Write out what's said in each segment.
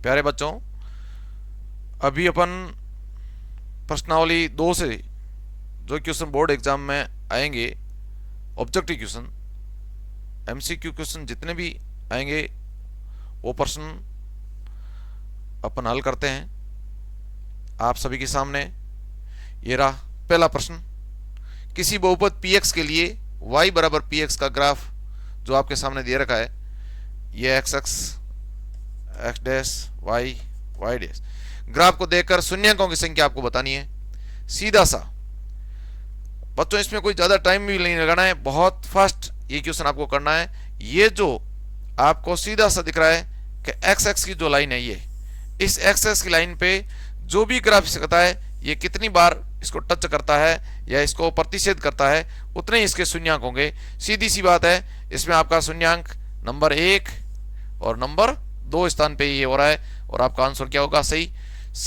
प्यारे बच्चों, अभी अपन प्रश्नावली 2 से जो क्वेश्चन बोर्ड एग्जाम में आएंगे, ऑब्जेक्टिव क्वेश्चन, एमसीक्यू क्वेश्चन जितने भी आएंगे वो प्रश्न अपन हल करते हैं आप सभी के सामने। ये रहा पहला प्रश्न। किसी बहुपद px के लिए y बराबर px का ग्राफ जो आपके सामने दे रखा है, ये x x x dash y y dash, graph को देखकर शून्यांकों की संख्या आपको बतानी है। सीधा सा बच्चों, इसमें कोई ज़्यादा टाइम भी नहीं लगाना है, बहुत फास्ट ये क्वेश्चन आपको करना है। ये जो आपको सीधा सा दिख रहा है कि एक्स एक्स की जो लाइन है, ये इस एक्स एक्स की लाइन पे जो भी ग्राफ सकता है, ये कितनी बार इसको टच करता है या इसको प्रतिच्छेद करता है, उतने ही इसके शून्यांक होंगे। सीधी सी बात है, इसमें आपका शून्यांक नंबर 1 और नंबर 2 स्थान पे ये हो रहा है, और आपका आंसर क्या होगा? सही।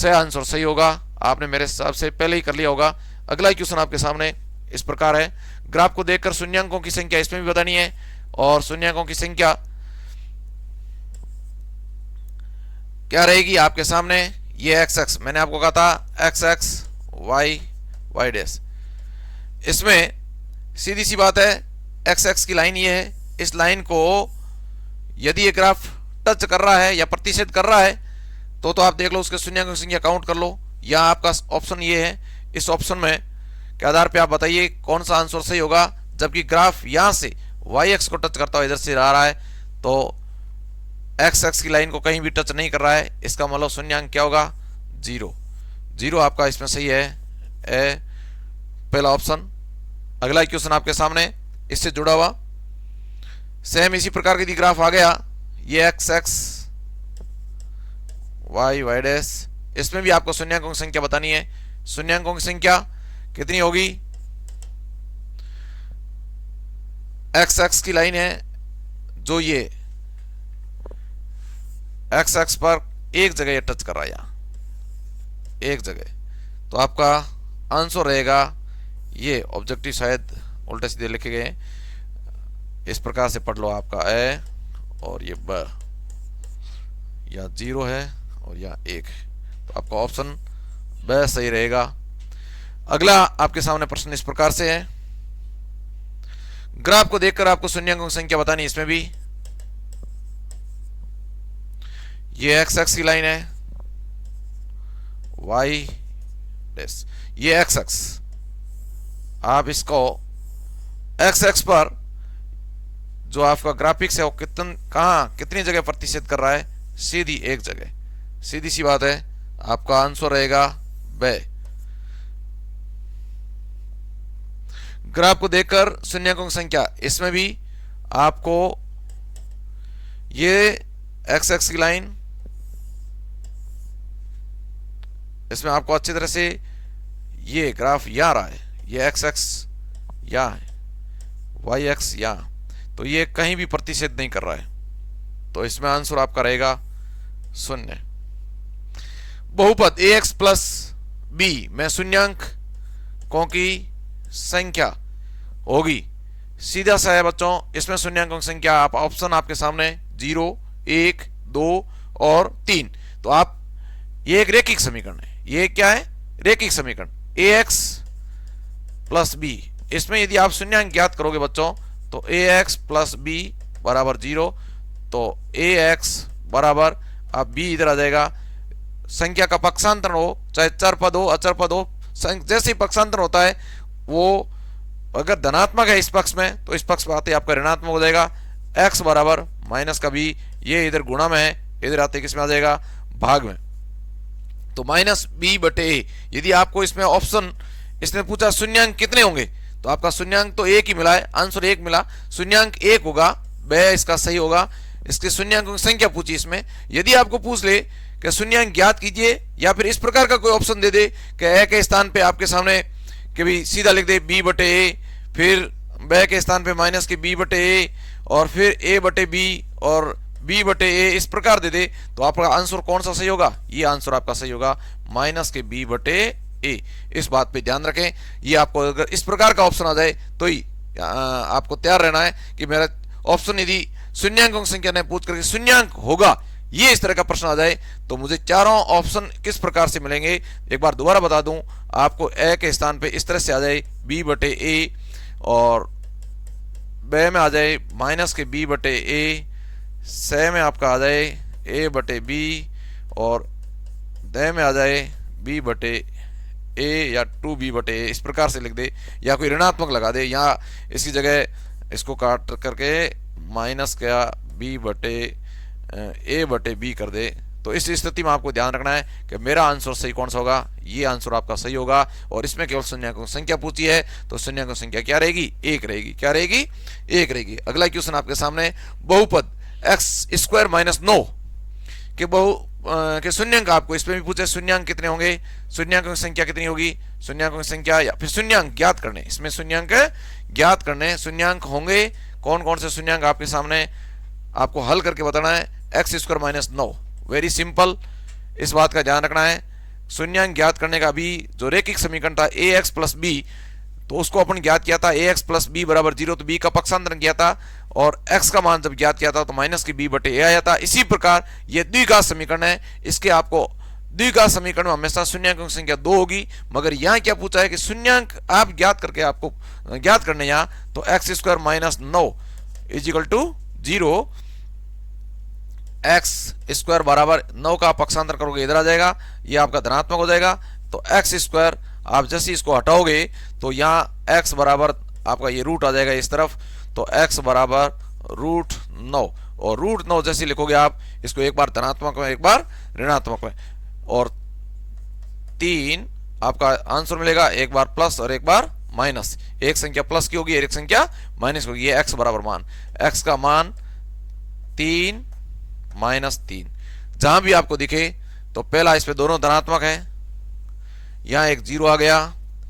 आंसर सही होगा। आपने मेरे हिसाब से पहले ही कर लिया होगा। अगला क्वेश्चन आपके सामने इस प्रकार है। ग्राफ को देखकर शून्यांकों की संख्या इसमें भी बतानी है, और शून्यांकों की संख्या क्या रहेगी आपके सामने? ये एक्स एक्स, मैंने आपको कहा था x x y y dash. इसमें सीधी सी बात है, एक्स एक्स की लाइन ये है। इस लाइन को यदि ये ग्राफ टच कर रहा है या प्रतिच्छेद कर रहा है तो आप देख लो, उसके शून्यांकों की संख्या काउंट कर लो। या आपका ऑप्शन ये है, इस ऑप्शन में के आधार पे आप बताइए कौन सा आंसर सही होगा। जबकि ग्राफ यहाँ से वाई एक्स को टच करता हुआ इधर से आ रहा है, तो एक्स एक्स की लाइन को कहीं भी टच नहीं कर रहा है, इसका मतलब शून्यांक क्या होगा? 0 आपका इसमें सही है, ए पहला ऑप्शन। अगला क्वेश्चन आपके सामने इससे जुड़ा हुआ सेम इसी प्रकार की ग्राफ आ गया, ये x x y y dash. इसमें भी आपको शून्यांकों की संख्या बतानी है। शून्यांकों की संख्या कितनी होगी? एक्स एक्स की लाइन है जो ये एक्स एक्स पर एक जगह ये टच कर रहा है, यहां एक जगह, तो आपका आंसर रहेगा ये। ऑब्जेक्टिव शायद उल्टे सीधे लिखे गए, इस प्रकार से पढ़ लो। आपका ए और ये ब, या 0 है और या 1, तो आपका ऑप्शन ब सही रहेगा। अगला आपके सामने प्रश्न इस प्रकार से है। ग्राफ को देखकर आपको शून्यांकों की संख्या बतानी है। इसमें भी ये एक्स एक्स की लाइन है, वाई डैश, ये एक्स एक्स। आप इसको एक्स एक्स पर जो आपका ग्राफिक्स है वो कितनी जगह प्रतिच्छेद कर रहा है? सीधी एक जगह। सीधी सी बात है, आपका आंसर रहेगा ब। ग्राफ को देखकर शून्यांकों की संख्या, इसमें भी आपको ये एक्स एक्स की लाइन, इसमें आपको अच्छी तरह से ये ग्राफ यहां रहा है, ये एक्स एक्स यहां है, वाई एक्स यहां, तो ये कहीं भी प्रतिच्छेद नहीं कर रहा है, तो इसमें आंसर आपका रहेगा 0। बहुपद ए एक्स प्लस बी में शून्यांकों की संख्या होगी। सीधा सा है बच्चों, इसमें शून्यांकों की संख्या आप ऑप्शन आपके सामने 0, 1, 2 और 3। तो आप, ये एक रेखिक समीकरण है। ये क्या है? रेखिक समीकरण। ए एक्स प्लस बी, इसमें यदि आप शून्यांक ज्ञात करोगे बच्चों, तो ए एक्स प्लस बी बराबर 0, तो ए एक्स बराबर, अब बी इधर आ जाएगा। संख्या का पक्षांतर हो, चाहे चर पद हो अचर पद हो, जैसे ही पक्षांतर होता है वो अगर धनात्मक है इस पक्ष में, तो इस पक्ष में आते आपका ऋणात्मक हो जाएगा। x बराबर माइनस का बी, ये इधर गुणा में है, इधर आते किस में आ जाएगा? भाग में। तो माइनस बी बटे ए। यदि आपको इसमें ऑप्शन इसने पूछा शून्यांक कितने होंगे, तो आपका शून्यांक तो 1 ही मिला है, आंसर 1 मिला, शून्यांक 1 होगा, वह इसका सही होगा। इसके शून्यांकों की संख्या पूछी इसमें। यदि आपको पूछ ले कि शून्यांक ज्ञात कीजिए, या फिर इस प्रकार का कोई ऑप्शन दे दे कि ए के स्थान पे आपके सामने कि भी सीधा लिख दे बी बटे ए, फिर ब के स्थान पे माइनस के बी बटे ए, और फिर ए बटे बी और बी बटे ए, इस प्रकार दे दे, तो आपका आंसर कौन सा सही होगा? ये आंसर आपका सही होगा, माइनस के बी बटे ए। इस बात पे ध्यान रखें। ये आपको अगर इस प्रकार का ऑप्शन आ जाए तो ही आपको तैयार रहना है कि मेरा ऑप्शन यदि शून्यांकों की संख्या ने पूछ करके शून्यांक होगा ये इस तरह का प्रश्न आ जाए तो मुझे चारों ऑप्शन किस प्रकार से मिलेंगे, एक बार दोबारा बता दूं आपको। ए के स्थान पे इस तरह से आ जाए बी बटे ए, और बे में आ जाए माइनस के बी बटे ए, से में आपका आ जाए ए बटे बी, और दे में आ जाए बी बटे ए या 2b बटे ए, इस प्रकार से लिख दे, या कोई ऋणात्मक लगा दे, या इसकी जगह इसको काट करके माइनस क्या b बटे ए बटे बी कर दे। तो इस स्थिति में आपको ध्यान रखना है कि मेरा आंसर सही कौन सा होगा, ये आंसर आपका सही होगा। और इसमें केवल शून्याङ्कों की संख्या पूछी है, तो शून्याङ्कों की संख्या क्या रहेगी, एक रहेगी। क्या रहेगी, एक रहेगी। अगला क्वेश्चन आपके सामने, बहुपद एक्स स्क्वायर माइनस 9 के के शून्यांक आपको इसमें भी पूछे, शून्यांक कितने होंगे, शून्यांकों की संख्या कितनी होगी, शून्यांकों की संख्या या फिर शून्यांक ज्ञात करने, इसमें शून्यांक ज्ञात करने, शून्यांक होंगे कौन कौन से शून्यांक आपके सामने, आपको हल करके बताना है। X square minus 9, very simple, इस बात का ध्यान रखना है। शून्यांक ज्ञात करने का भी जो रैखिक समीकरण था ए एक्स प्लस बी, तो उसको अपन ज्ञात किया था ए एक्स प्लस बी बराबर 0, तो बी का पक्षांतरण किया था, और x का मान जब ज्ञात किया था तो माइनस की b बटे ए आया था। इसी प्रकार ये द्विघात समीकरण है, इसके आपको द्विघात समीकरण में हमेशा शून्यांकों की संख्या 2 होगी, मगर यहाँ क्या पूछा है कि शून्यांक आप ज्ञात करके आपको ज्ञात करने यहाँ, तो x square minus 9 is equal to 0, x square बराबर 9 का पक्षांतर करोगे इधर आ जाएगा, ये आपका धनात्मक हो जाएगा। तो एक्स स्क्वायर आप जैसे इसको हटाओगे तो यहाँ x बराबर आपका ये रूट आ जाएगा इस तरफ, तो x बराबर √9, और √9 जैसे लिखोगे आप इसको एक बार धनात्मक में एक बार ऋणात्मक में, और 3 आपका आंसर मिलेगा, एक बार प्लस और एक बार माइनस, एक संख्या प्लस की होगी एक संख्या माइनस होगी। ये x बराबर मान, x का मान 3 माइनस 3 जहां भी आपको दिखे तो पहला इस पे दोनों धनात्मक है, यहाँ एक 0 आ गया,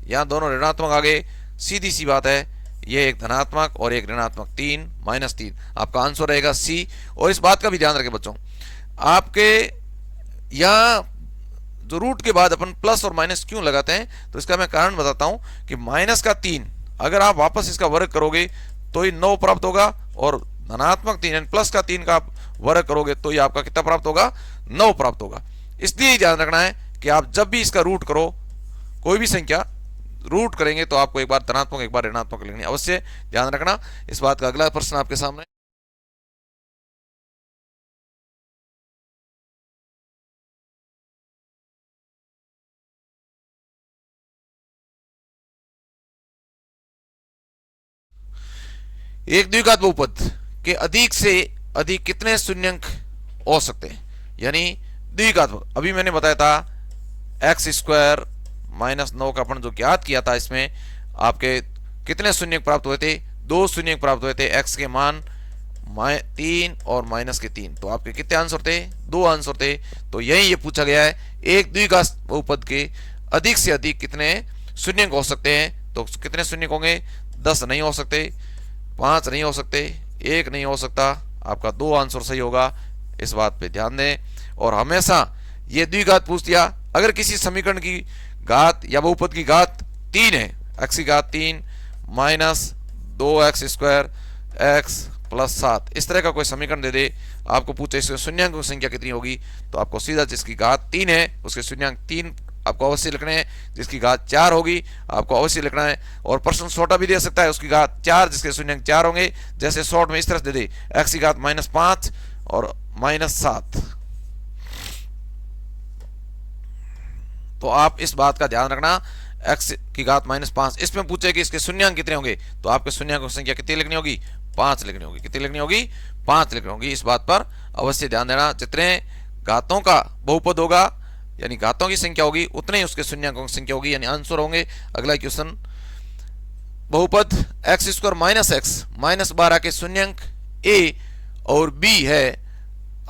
यहाँ दोनों ऋणात्मक आ गए, सीधी सी बात है, ये एक धनात्मक और एक ऋणात्मक, 3 माइनस 3, आपका आंसर रहेगा सी। और इस बात का भी ध्यान रखें बच्चों, आपके यहाँ जो रूट के बाद अपन प्लस और माइनस क्यों लगाते हैं, तो इसका मैं कारण बताता हूं कि माइनस का 3 अगर आप वापस इसका वर्ग करोगे तो ये 9 प्राप्त होगा, और धनात्मक 3 यानी प्लस का 3 का आप वर्ग करोगे तो ये आपका कितना प्राप्त होगा, 9 प्राप्त होगा। इसलिए ध्यान रखना है कि आप जब भी इसका रूट करो, कोई भी संख्या रूट करेंगे तो आपको एक बार धनात्मक एक बार ऋणात्मक लिखनी, अवश्य ध्यान रखना इस बात का। अगला प्रश्न आपके सामने, एक द्विघात बहुपद के अधिक से अधिक कितने शून्यंक हो सकते हैं, यानी द्विघात। अभी मैंने बताया था एक्स स्क्वायर माइनस 9 का अपन जो ज्ञात किया था, इसमें आपके कितने शून्यक प्राप्त हुए थे, 2 शून्यक प्राप्त हुए थे, एक्स के मान 3 और माइनस के 3, तो आपके कितने आंसर थे, 2 आंसर थे। तो यही ये पूछा गया है, एक द्विघात बहुपद के अधिक से अधिक कितने शून्यक हो सकते हैं, तो कितने शून्यक होंगे, 10 नहीं हो सकते, 5 नहीं हो सकते, 1 नहीं हो सकता, आपका 2 आंसर सही होगा, इस बात पे ध्यान दें। और हमेशा ये द्विघात पूछ दिया, अगर किसी समीकरण की घात या बहुपद की घात 3 है, x की घात 3 minus 2x square x plus 7, इस तरह का कोई समीकरण दे दे, आपको पूछे इसमें शून्यांकों की संख्या कितनी होगी, तो आपको सीधा जिसकी घात 3 है उसके शून्यांक 3 आपको अवश्य लिखने हैं, जिसकी घात 4 होगी आपको अवश्य लिखना है। और प्रश्न छोटा भी दे सकता है, उसकी घात 4 जिसके शून्यांक 4 होंगे, जैसे शॉर्ट में इस तरह से दे दे x की घात -5 और -7, तो आप इस बात का ध्यान रखना, x की घात -5, इसमें पूछे कि इसके शून्यांक कितने होंगे, तो आपके शून्यांकों की संख्या कितनी लिखनी होगी, 5 लिखनी होगी। कितनी लिखनी होगी, 5 लिखनी होगी। इस बात पर अवश्य ध्यान देना, जितने घातों का बहुपद होगा यानी घातों की संख्या होगी उतने ही उसके शून्यांकों की संख्या होगी, यानी आंसर होंगे। अगला क्वेश्चन, बहुपद x square minus x minus 12 के शून्यांक a और b है,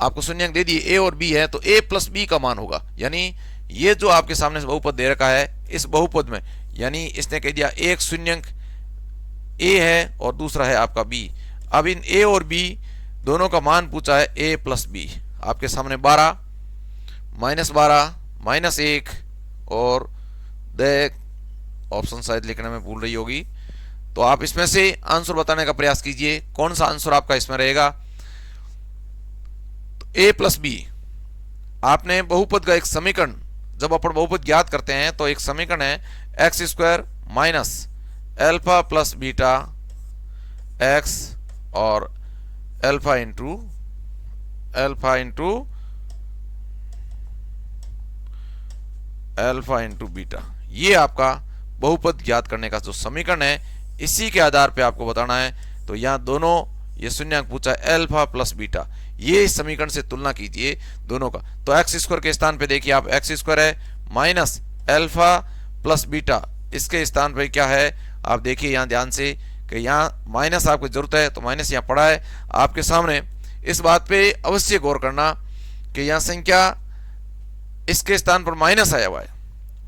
आपको शून्यांक दे दिए a और b है, तो a प्लस b का मान होगा, यानी ये जो आपके सामने बहुपद दे रखा है, इस बहुपद में यानी इसने कह दिया एक शून्यांक a है और दूसरा है आपका b। अब इन a और b दोनों का मान पूछा है a प्लस b, आपके सामने 12 -12 -1 और द ऑप्शन शायद लिखने में भूल रही होगी, तो आप इसमें से आंसर बताने का प्रयास कीजिए, कौन सा आंसर आपका इसमें रहेगा। तो ए प्लस बी, आपने बहुपद का एक समीकरण, जब अपन बहुपद ज्ञात करते हैं तो एक समीकरण है x square minus alpha plus beta x और एल्फा इंटू बीटा। ये आपका बहुपद ज्ञात करने का जो समीकरण है, इसी के आधार पे आपको बताना है। तो यहाँ दोनों, ये शून्यक पूछा है एल्फा प्लस बीटा, ये इस समीकरण से तुलना कीजिए दोनों का। तो एक्स स्क्वायर के स्थान पे देखिए आप, एक्स स्क्वायर है माइनस एल्फा प्लस बीटा, इसके स्थान पे क्या है आप देखिए यहाँ ध्यान से कि यहाँ माइनस आपको जरूरत है तो माइनस यहाँ पड़ा है आपके सामने। इस बात पे अवश्य गौर करना कि यहाँ संख्या इसके स्थान पर माइनस आया हुआ है,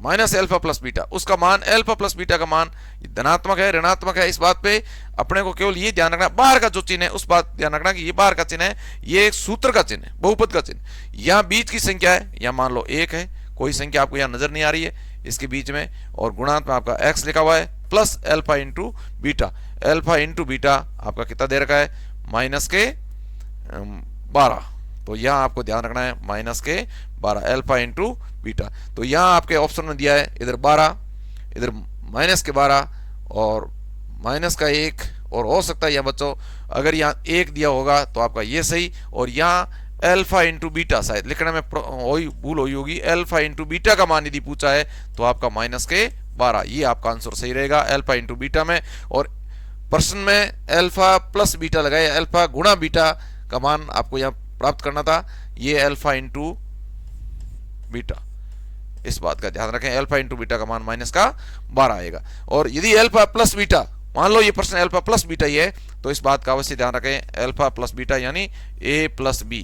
माइनस एल्फा प्लस बीटा, उसका मान एल्फा प्लस बीटा का मान धनात्मक है ऋणात्मक है। इस बात पे अपने को केवल ये ध्यान रखना, बाहर का जो चिन्ह है उस बात ध्यान रखना कि ये बाहर का चिन्ह है, ये एक सूत्र का चिन्ह है, बहुपद का चिन्ह। यहाँ बीच की संख्या है, यहाँ मान लो एक है, कोई संख्या आपको यहाँ नजर नहीं आ रही है इसके बीच में, और गुणांक में आपका एक्स लिखा हुआ है plus alpha into beta. Alpha into beta आपका कितना दे रखा है, माइनस के 12। तो यहाँ आपको ध्यान रखना है माइनस के 12 एल्फा इंटू बीटा। तो यहाँ आपके ऑप्शन में दिया है इधर 12, इधर माइनस के 12 और माइनस का 1, और हो सकता है यहाँ बच्चों अगर यहाँ 1 दिया होगा तो आपका ये सही, और यहाँ एल्फा इंटू बीटा शायद लिखने में भूल हुई होगी, एल्फा इंटू बीटा का मान यदि पूछा है तो आपका माइनस के 12, ये आपका आंसर सही रहेगा एल्फा इंटू बीटा में। और प्रश्न में एल्फा प्लस बीटा लगाए, एल्फा गुणा बीटा का मान आपको यहाँ प्राप्त करना था, ये एल्फा इंटू बीटा, इस बात का ध्यान रखें, एल्फा इंटू बीटा का मान माइनस का 12 आएगा। और यदि एल्फा प्लस बीटा, मान लो ये प्रश्न एल्फा प्लस बीटा ही है, तो इस बात का अवश्य ध्यान रखें, एल्फा प्लस बीटा यानी a plus b,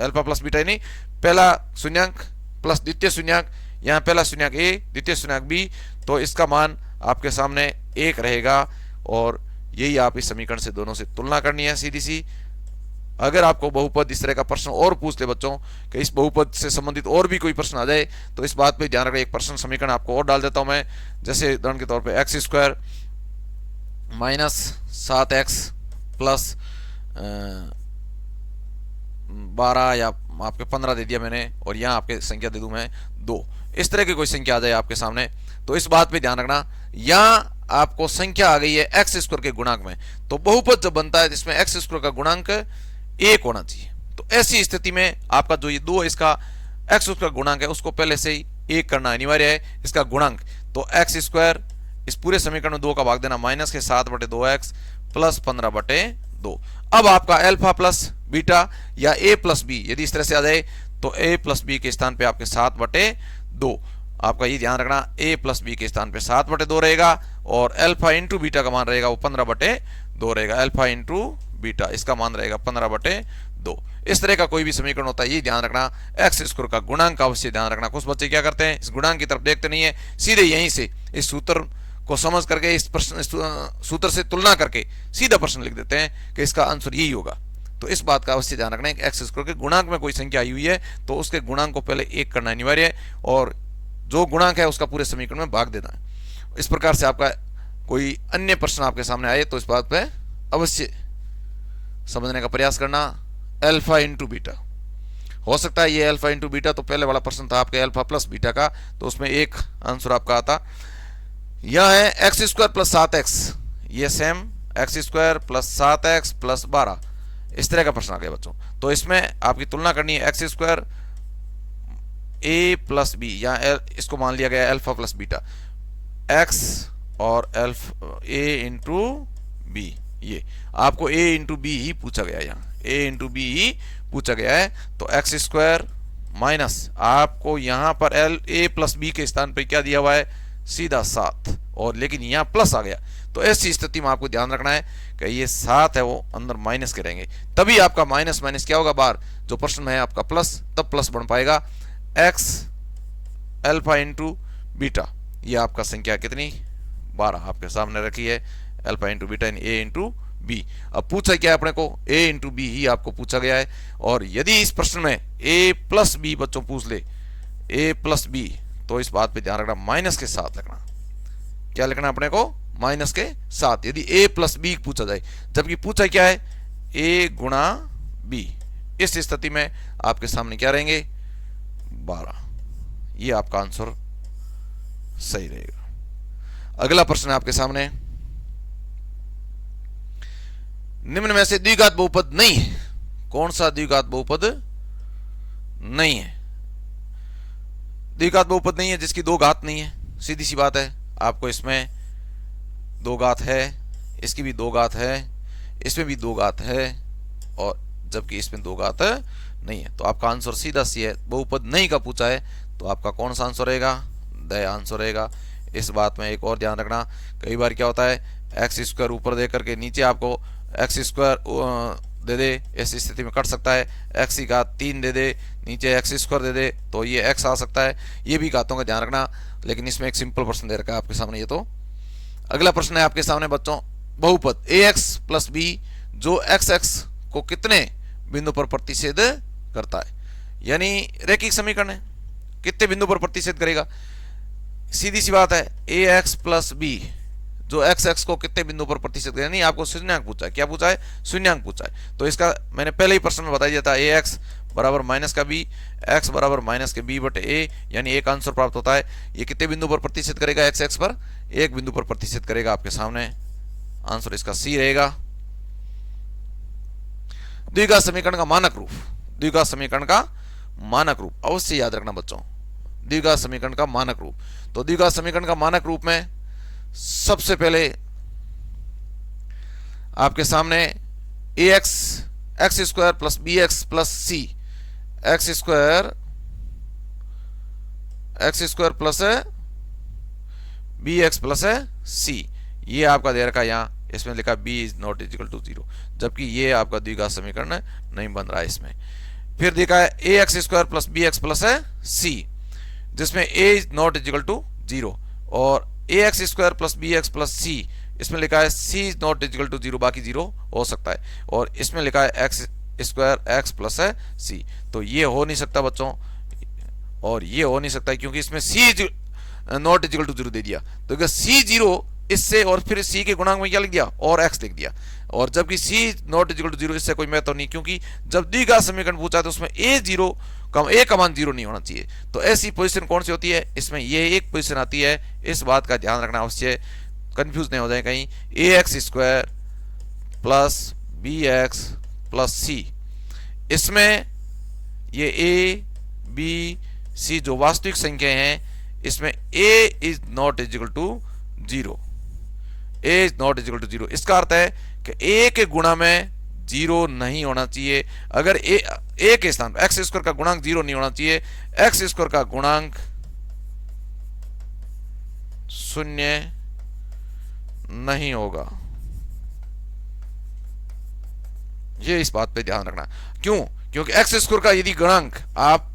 alpha plus beta यानी पहला शून्यक प्लस द्वितीय शून्यक, यहाँ पहला शून्यक ए द्वितीय शून्यक बी, तो इसका मान आपके सामने 1 रहेगा। और यही आप इस समीकरण से दोनों से तुलना करनी है सीधी सी। अगर आपको बहुपद इस तरह का प्रश्न और पूछ ले बच्चों कि इस बहुपद से संबंधित और भी कोई प्रश्न आ जाए, तो इस बात पे ध्यान रखें, एक प्रश्न समीकरण आपको और डाल देता हूं मैं, जैसे उदाहरण के तौर पे x square minus 7x plus 12 या आपके 15 दे दिया मैंने, और यहाँ आपके संख्या दे दूं मैं 2, इस तरह की कोई संख्या आ जाए आपके सामने, तो इस बात पे ध्यान रखना, यहाँ आपको संख्या आ गई है एक्स स्क्वायर के गुणांक में, तो बहुपद जब बनता है जिसमें एक्स स्क्वायर का गुणांक 1 होना चाहिए। तो ऐसी स्थिति में आपका जो ये 2 इसका एक्स स्क्वायर गुणांक है उसको पहले से ही 1 करना अनिवार्य है, इसका गुणांक। तो एक्स स्क्वायर इस पूरे समीकरण में 2 का भाग देना, माइनस के 7/2x प्लस 15/2। अब आपका एल्फा प्लस बीटा या ए प्लस बी यदि इस तरह से आ जाए तो ए प्लस बी के स्थान पे आपके 7/2, आपका ये ध्यान रखना, ए प्लस बी के स्थान पे 7/2 रहेगा, और एल्फा इंटू बीटा का मान रहेगा वो 15/2 रहेगा, एल्फा इंटू बीटा इसका मान रहेगा 15/2। इस तरह का कोई भी समीकरण होता है ये ध्यान रखना, एक्स स्क्वायर का गुणांक का अवश्य ध्यान रखना। कुछ बच्चे क्या करते हैं, इस गुणांक की तरफ देखते नहीं है, सीधे यहीं से इस सूत्र को समझ करके इस प्रश्न सूत्र से तुलना करके सीधा प्रश्न लिख देते हैं कि इसका आंसर यही होगा। तो इस बात का अवश्य ध्यान रखना है कि एक्स स्क्वायर के गुणांक में कोई संख्या आई हुई है तो उसके गुणांक को पहले 1 करना अनिवार्य है, और जो गुणांक है उसका पूरे समीकरण में भाग देना है। इस प्रकार से आपका कोई अन्य प्रश्न आपके सामने आए तो इस बात पे अवश्य समझने का प्रयास करना। एल्फा इंटू बीटा हो सकता है ये एल्फा इंटू बीटा, तो पहले वाला प्रश्न था आपके एल्फा प्लस बीटा का, तो उसमें एक आंसर आपका आता। यह है एक्स स्क्वायर प्लस 7x, ये same x square plus 7x plus 12, इस तरह का प्रश्न आ गया बच्चों। तो इसमें आपकी तुलना करनी है एक्स स्क्वायर ए प्लस बी, यहाँ इसको मान लिया गया एल्फा प्लस बीटा, एक्स और ए इंटू बी, ये आपको ए इंटू बी ही पूछा गया है, यहाँ ए इंटू बी ही पूछा गया है। तो एक्स स्क्वायर माइनस आपको यहाँ पर ए प्लस बी के स्थान पर क्या दिया हुआ है, सीधा 7, और लेकिन यहाँ प्लस आ गया। तो ऐसी स्थिति में आपको ध्यान रखना है कि ये 7 है वो अंदर माइनस के रहेंगे, तभी आपका माइनस माइनस क्या होगा बाहर, जो प्रश्न में है आपका प्लस, तब प्लस बन पाएगा। एक्स एल्फा इंटू बीटा, ये आपका संख्या कितनी 12 आपके सामने रखी है, alpha into beta a into b. अब पूछा क्या है अपने को, ए इंटू बी ही आपको पूछा गया है। और यदि इस प्रश्न में ए प्लस बी बच्चों पूछ ले, ए प्लस बी, तो इस बात पे ध्यान रखना माइनस के 7 लिखना। क्या लिखना अपने को, माइनस के 7, यदि ए प्लस बी पूछा जाए, जबकि पूछा क्या है ए गुणा बी, इस स्थिति में आपके सामने क्या रहेंगे 12। ये आपका आंसर सही रहेगा। अगला प्रश्न है आपके सामने, निम्न में से द्विघात बहुपद नहीं है। कौन सा द्विघात बहुपद नहीं है? द्विघात बहुपद नहीं है जिसकी दो घात नहीं है। सीधी सी बात है, आपको इसमें दो घात है, इसकी भी दो घात है, इसमें भी दो घात है, और जबकि इसमें दो घात नहीं है। तो आपका आंसर सीधा सी है। बहुपद नहीं का पूछा है तो आपका कौन सा आंसर रहेगा? द आंसर रहेगा। इस बात में एक और ध्यान रखना, कई बार क्या होता है एक्स स्क्वायर ऊपर दे करके नीचे आपको एक्स स्क्वायर दे दे, ऐसी स्थिति में कट सकता है। एक्स की घात 3 दे दे, नीचे एक्स स्क्वायर दे दे, तो ये एक्स आ सकता है। ये भी घातों का ध्यान रखना, लेकिन इसमें एक सिंपल प्रश्न दे रखा है आपके सामने। ये तो अगला प्रश्न है आपके सामने बच्चों, बहुपद ए एक्स प्लस बी जो एक्स एक्स को कितने बिंदु पर प्रतिच्छेद करता है? यानी रैखिक समीकरण है, कितने बिंदु पर प्रतिच्छेद करेगा? सीधी सी बात है, ए एक्स प्लस बी जो एक्स एक्स को कितने बिंदु पर प्रतिशत करेगा। नहीं, आपको शून्यांक पूछा है। क्या पूछा है? शून्यांक पूछा है। तो इसका मैंने पहले ही प्रश्न में बता दिया था, ए एक्स बराबर माइनस का बी, एक्स बराबर माइनस के बी बटे ए, यानी एक आंसर प्राप्त होता है। ये कितने बिंदु पर प्रतिशत करेगा? एक्स एक्स पर एक बिंदु पर प्रतिशत करेगा। आपके सामने आंसर इसका सी रहेगा। द्विघात समीकरण का मानक रूप, द्विघात समीकरण का मानक रूप अवश्य याद रखना बच्चों। द्विघात समीकरण का मानक रूप, तो द्विघात समीकरण का मानक रूप में सबसे पहले आपके सामने a x x square plus b x plus c, x square plus b x plus c, ये आपका दे रखा है यहाँ। इसमें लिखा b is not equal to 0, जबकि ये आपका द्विघात समीकरण नहीं बन रहा है इसमें। फिर देखा है a x square plus b x plus c, जिसमें a is not equal to 0, और a x square plus b x plus c, इसमें लिखा है c is not equal to 0, बाकी 0 हो सकता है। और इसमें लिखा है एक्स स्क्वायर एक्स प्लस सी, तो ये हो नहीं सकता बच्चों, और ये हो नहीं सकता क्योंकि इसमें सी नॉट इजिकल टू 0 दे दिया। तो अगर सी 0 इससे, और फिर सी के गुणांक में क्या लिख दिया? और एक्स लिख दिया, और जबकि सी नॉट इजिकल टू 0 इससे कोई महत्व नहीं, क्योंकि जब द्विघात समीकरण पूछा तो उसमें ए का मान 0 नहीं होना चाहिए। तो ऐसी पोजीशन कौन सी होती है? इसमें ये एक पोजीशन आती है। इस बात का ध्यान रखना अवश्य, कंफ्यूज नहीं हो जाए कहीं। A x square plus b x plus c, इसमें ये ए बी सी जो वास्तविक संख्या हैं, इसमें a is not equal to 0, a is not equal to 0। इसका अर्थ है कि ए के गुणा में 0 नहीं होना चाहिए। अगर ए के स्थान पर एक्स स्क्वायर का गुणांक 0 नहीं होना चाहिए, एक्स स्क्वायर का गुणांक 0 नहीं होगा। ये इस बात पे ध्यान रखना। क्यों? क्योंकि एक्स स्क्वायर का यदि गुणांक आप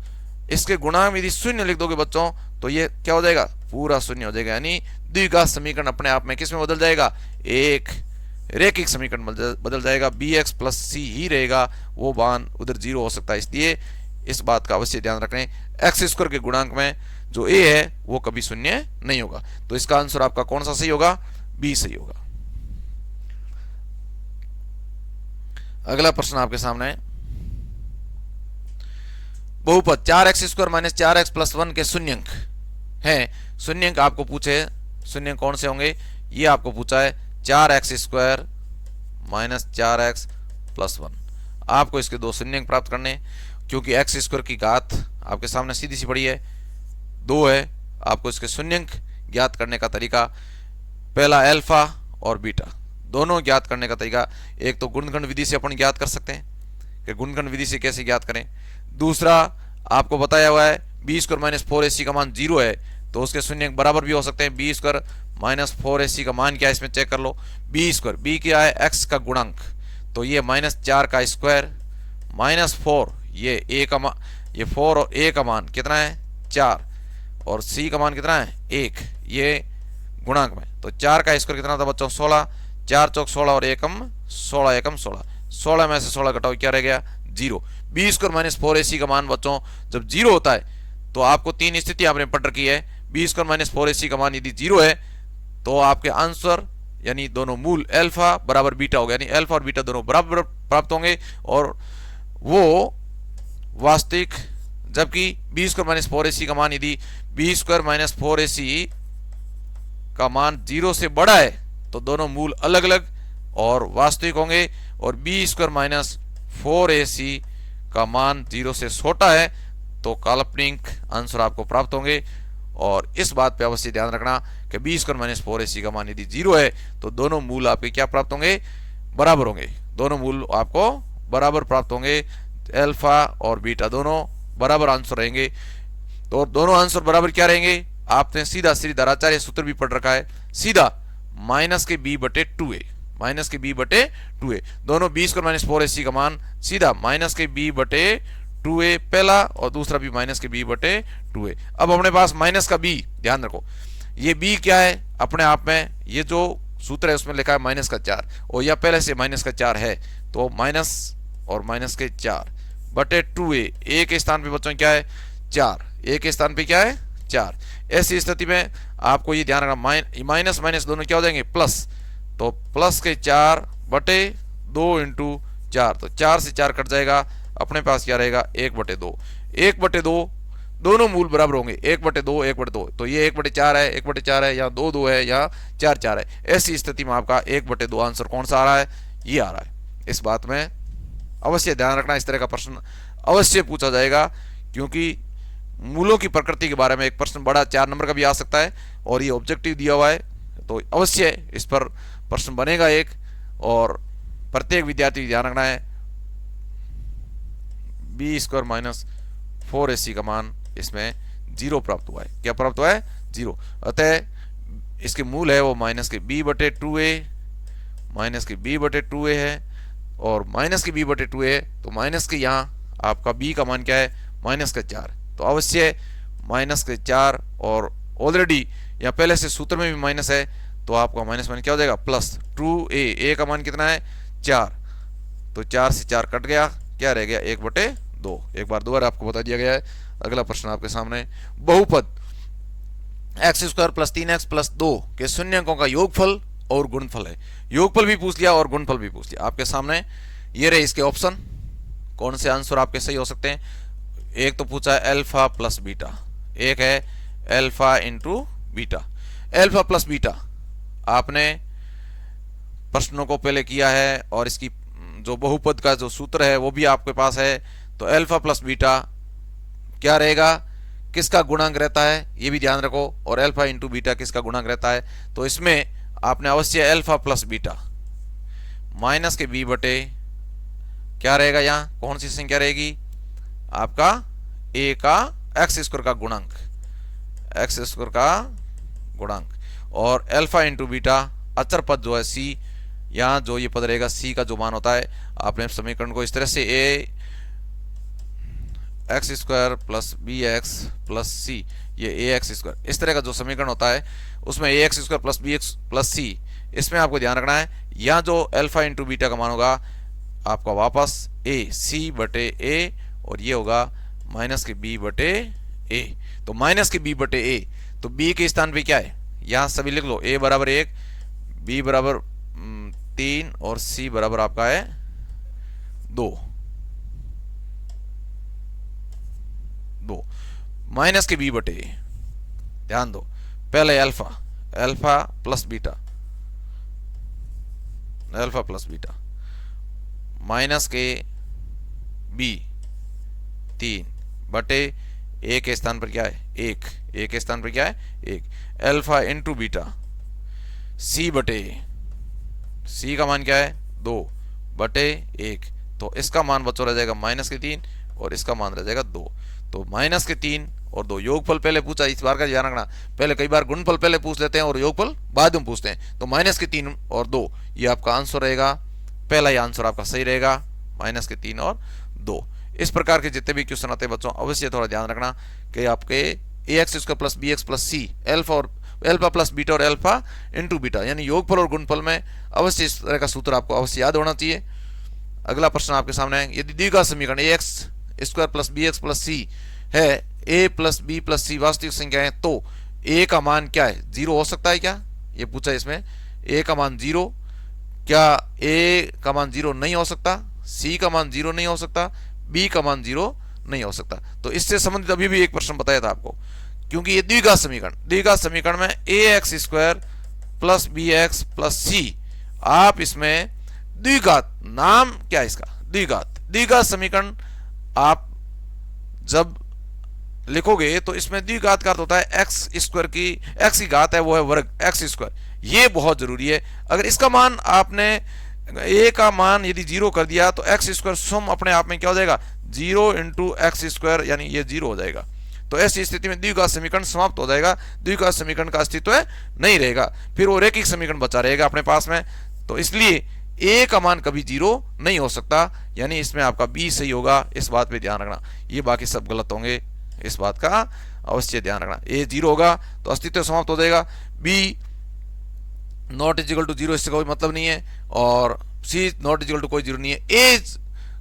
इसके गुणांक में यदि 0 लिख दोगे बच्चों, तो ये क्या हो जाएगा? पूरा 0 हो जाएगा। यानी द्विघात समीकरण अपने आप में किस में बदल जाएगा? एक रैखिक समीकरण बदल जाएगा। बी एक्स प्लस सी ही रहेगा, वो मान उधर 0 हो सकता है। इसलिए इस बात का अवश्य ध्यान रखें, एक्स स्क्वायर के गुणांक में जो ए है वो कभी 0 नहीं होगा। तो इसका आंसर आपका कौन सा सही होगा? बी सही होगा। अगला प्रश्न आपके सामने है, बहुपद 4x square minus 4x plus 1 के शून्यंक हैं। शून्यंक आपको पूछे, शून्यंक कौन से होंगे? ये आपको पूछा है 4x square minus 4x plus 1। आपको इसके दो शून्यंक प्राप्त करने, क्योंकि एक्स स्क्वायर की घात आपके सामने सीधी सी पड़ी है, 2 है। आपको इसके शून्यंक ज्ञात करने का तरीका, पहला अल्फा और बीटा दोनों ज्ञात करने का तरीका, एक तो गुणनखंड विधि से अपन ज्ञात कर सकते हैं कि गुणनखंड विधि से कैसे ज्ञात करें। दूसरा आपको बताया हुआ है बी स्क्वायर माइनस 4ac का मान 0 है, तो उसके शून्यंक बराबर भी हो सकते हैं। बी स्क्वायर माइनस 4ac का मान क्या है इसमें चेक कर लो। बी स्क्वायर, बी क्या है? एक्स का गुणांक, तो ये माइनस 4 का स्क्वायर माइनस 4, ये ए का मान, ये 4 और ए का मान कितना है? 4, और सी का मान कितना है? 1, ये गुणांक में। तो 4 का स्क्वायर कितना था बच्चों? 16, 4 चौक 16 और एकम 16, एकम 16, 16 में से 16 घटाओ क्या रह गया? 0। बी स्क्वायर माइनस 4ac का मान बच्चों जब 0 होता है तो आपको 3 स्थिति आपने पढ़ रखी है। बी स्क्वायर माइनस 4ac का मान यदि 0 है तो आपके आंसर यानी दोनों मूल अल्फा बराबर बीटा हो गया, यानी अल्फा और बीटा दोनों बराबर प्राप्त होंगे, और वो वास्तविक, जबकि बी स्क्वायर माइनस 4ac का मान यदि बी स्क्वायर माइनस 4ac का मान 0 से बड़ा है तो दोनों मूल अलग अलग और वास्तविक होंगे, और बी स्क्वायर माइनस 4ac का मान 0 से छोटा है तो काल्पनिक आंसर आपको प्राप्त होंगे। और इस बात पे अवश्य ध्यान रखना कि बी स्क्वायर माइनस 4ac का मान यदि 0 है तो दोनों मूल आपके क्या प्राप्त होंगे, बराबर होंगे, दोनों मूल आपको बराबर प्राप्त होंगे, अल्फा और बीटा दोनों बराबर आंसर रहेंगे। तो दोनों आंसर बराबर क्या रहेंगे, आपने सीधा श्रीधराचार्य सूत्र भी पढ़ रखा है, सीधा माइनस के बी बटे 2a, माइनस के बी बटे 2a, दोनों बी स्क्वायर माइनस 4ac का मान सीधा माइनस के बी बटे 2a पहला और दूसरा भी माइनस के बी बटे 2a। अब अपने पास माइनस का बी, ध्यान रखो ये बी क्या है अपने आप में, ये जो सूत्र है उसमें लिखा है माइनस का 4 और यह पहले से माइनस का 4 है तो माइनस और माइनस के 4 बटे 2a, ए के स्थान पे बच्चों क्या है 4, ए के स्थान पे क्या है 4। ऐसी स्थिति में आपको ये ध्यान रखना माइनस माइनस दोनों क्या हो जाएंगे प्लस, तो प्लस के 4 बटे 2 इंटू 4, तो 4 से 4 कट जाएगा, अपने पास क्या रहेगा 1 बटे 2, 1 बटे 2 दोनों मूल बराबर होंगे, 1 बटे 2 1 बटे 2, तो ये 1 बटे 4 है, 1 बटे 4 है, या 2 2 है, या 4 4 है। ऐसी स्थिति में आपका 1 बटे 2 आंसर कौन सा आ रहा है, ये आ रहा है। इस बात में अवश्य ध्यान रखना, इस तरह का प्रश्न अवश्य पूछा जाएगा, क्योंकि मूलों की प्रकृति के बारे में एक प्रश्न बड़ा 4 नंबर का भी आ सकता है और ये ऑब्जेक्टिव दिया हुआ है, तो अवश्य इस पर प्रश्न बनेगा एक, और प्रत्येक विद्यार्थी ध्यान रखना है बी स्क्वायर माइनस 4ac का मान इसमें 0 प्राप्त हुआ है, क्या प्राप्त हुआ है 0, अतः इसके मूल है वो माइनस के b बटे 2a, माइनस के b बटे 2a है, और माइनस के b बटे 2a है तो माइनस के यहाँ आपका b का मान क्या है माइनस का 4, तो अवश्य माइनस के 4, और ऑलरेडी यहाँ पहले से सूत्र में भी माइनस है तो आपका माइनस माइनस क्या हो जाएगा प्लस 2a, a का मान कितना है 4, तो 4 से 4 कट गया, क्या रह गया 1 बटे 2। एक बार दोबारा आपको बता दिया गया है। अगला प्रश्न आपके सामने, बहुपद x square plus 3x plus 2 के शून्यकों का योगफल और गुणनफल है। योगफल भी पूछ लिया और गुणनफल भी पूछ लिया, आपके सामने ये रहे इसके ऑप्शन, कौन से आंसर आपके सही हो सकते हैं। एक तो पूछा है अल्फा प्लस बीटा, एक है alpha into beta. Alpha plus beta आपने प्रश्नों को पहले किया है और इसकी जो बहुपद का जो सूत्र है वो भी आपके पास है, तो अल्फा प्लस बीटा क्या रहेगा, किसका गुणांक रहता है ये भी ध्यान रखो, और अल्फा इंटू बीटा किसका गुणांक रहता है, तो इसमें आपने अवश्य अल्फा प्लस बीटा माइनस के बी बटे क्या रहेगा, यहाँ कौन सी संख्या रहेगी आपका ए का एक्स स्क्वायर का गुणांक, एक्स स्क्वायर का गुणांक, और अल्फा इंटू बीटा अचर पद जो है सी, यहाँ जो ये पद रहेगा सी का जो मान होता है, आपने समीकरण को इस तरह से a x square plus b x plus c, ये ए एक्स स्क्वायर इस तरह का जो समीकरण होता है उसमें a x square plus b x plus c, इसमें आपको ध्यान रखना है यहाँ जो अल्फा इंटू बीटा का मान होगा आपका वापस ए सी बटे ए, और ये होगा माइनस के बी बटे ए, तो माइनस के बी बटे ए, तो बी के स्थान पे क्या है यहाँ सभी लिख लो, ए बराबर 1, बी बराबर 3 और सी बराबर आपका है 2, माइनस के बी बटे ए, ध्यान दो पहले alpha, alpha plus beta, alpha plus beta minus के बी 3 बटे ए के स्थान पर क्या है 1, ए के स्थान पर क्या है 1, अल्फा इंटू बीटा सी बटे ए, सी का मान क्या है 2 बटे 1, तो इसका मान बच्चों रह जाएगा माइनस के 3 और इसका मान रह जाएगा 2, तो माइनस के 3 और 2, योगफल पहले पूछा, इस बार का ध्यान रखना, पहले कई बार गुणनफल पहले पूछ लेते हैं और योगफल बाद में पूछते हैं, तो माइनस के 3 और 2 ये आपका आंसर रहेगा, पहला ही आंसर आपका सही रहेगा, माइनस के 3 और 2। इस प्रकार के जितने भी क्वेश्चन आते हैं बच्चों अवश्य थोड़ा ध्यान रखना कि आपके a x square plus b x plus c alpha और अल्फा प्लस बीटा और अल्फा इंटू बीटा यानी योगफल और गुणनफल में अवश्य इस तरह का सूत्र आपको अवश्य याद होना चाहिए। अगला प्रश्न आपके सामने है, यदि द्विघात समीकरण a x square plus b x plus c है, a plus b plus c वास्तविक संख्या है, तो ए का मान क्या है 0 हो सकता है क्या, ये पूछा है इसमें, ए का मान 0, क्या ए का मान 0 नहीं हो सकता, सी का मान 0 नहीं हो सकता, बी का मान 0 नहीं हो सकता। तो इससे संबंधित अभी भी एक प्रश्न बताया था आपको, क्योंकि ये द्विघात समीकरण में a x square plus b x plus c, आप इसमें द्विघात, नाम क्या है इसका, द्विघात समीकरण आप जब लिखोगे तो इसमें द्विघात का अर्थ होता है एक्स स्क्वायर की, एक्स की घात है वो है वर्ग एक्स स्क्वायर, ये बहुत जरूरी है। अगर इसका मान आपने ए का मान यदि 0 कर दिया तो एक्स स्क्वायर सम अपने आप में क्या हो जाएगा, 0 इंटू एक्स स्क्वायर, यानी ये 0 हो जाएगा। तो ऐसी स्थिति में द्विघात समीकरण समाप्त हो जाएगा, द्विघात समीकरण का अस्तित्व नहीं रहेगा, फिर वो रैखिक समीकरण बचा रहेगा अपने पास में। तो इसलिए ए का मान कभी 0 नहीं हो सकता, यानी इसमें आपका बी सही होगा, इस बात पे ध्यान रखना। ये बाकी सब गलत होंगे, इस बात का अवश्य ध्यान रखना। ए 0 होगा तो अस्तित्व समाप्त हो जाएगा, b not is equal to 0 इससे कोई मतलब नहीं है, और c not is equal to कोई 0 नहीं है।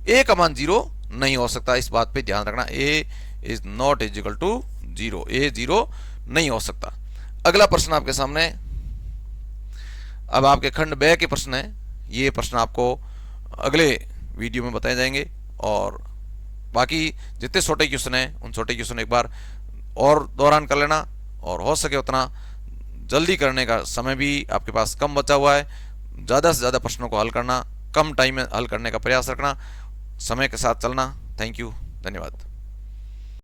ए का मान 0 नहीं हो सकता, इस बात पे ध्यान रखना। A is not is equal to 0, a 0 नहीं हो सकता। अगला प्रश्न आपके सामने, अब आपके खंड ब के प्रश्न है, ये प्रश्न आपको अगले वीडियो में बताए जाएंगे, और बाकी जितने छोटे क्वेश्चन हैं उन छोटे क्वेश्चन एक बार और दौरान कर लेना, और हो सके उतना जल्दी करने का समय भी आपके पास कम बचा हुआ है। ज़्यादा से ज़्यादा प्रश्नों को हल करना, कम टाइम में हल करने का प्रयास रखना, समय के साथ चलना। थैंक यू, धन्यवाद।